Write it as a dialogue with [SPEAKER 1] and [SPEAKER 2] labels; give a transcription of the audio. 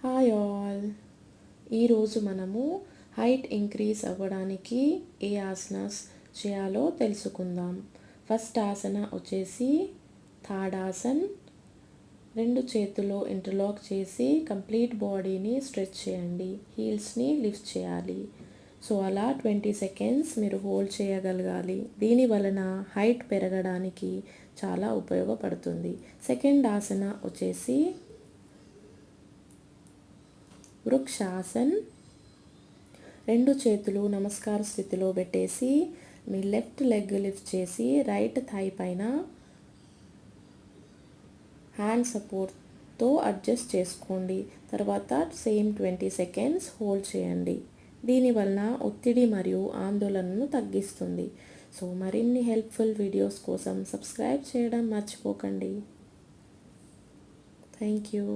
[SPEAKER 1] Hi all. ఈరోజు మనము height increase అవ్వడానికి ఏ ఆసనాస్ చేయాలో తెలుసుకుందాం. ఫస్ట్ ఆసన వచ్చేసి తాడాసన్. 2 చేతులు ఇంటర్లాక్ చేసి కంప్లీట్ బాడీని స్ట్రెచ్ చేయండి. హీల్స్ని లిఫ్ట్ చేయాలి. సో అలా 20 సెకండ్స్ మీరు హోల్డ్ చేయగలగాలి. దీని వలన హైట్ పెరగడానికి చాలా ఉపయోగపడుతుంది. సెకండ్ ఆసన వచ్చేసి వృక్షాసన్. 2 చేతులు నమస్కార స్థితిలో పెట్టేసి మీ లెఫ్ట్ లెగ్ లిఫ్ట్ చేసి రైట్ థై పైన హ్యాండ్ సపోర్ట్తో అడ్జస్ట్ చేసుకోండి. తర్వాత సేమ్ 20 సెకండ్స్ హోల్డ్ చేయండి. దీనివలన ఒత్తిడి మరియు ఆందోళనను తగ్గిస్తుంది. సో మరిన్ని హెల్ప్ఫుల్ వీడియోస్ కోసం సబ్స్క్రైబ్ చేయడం మర్చిపోకండి. Thank you.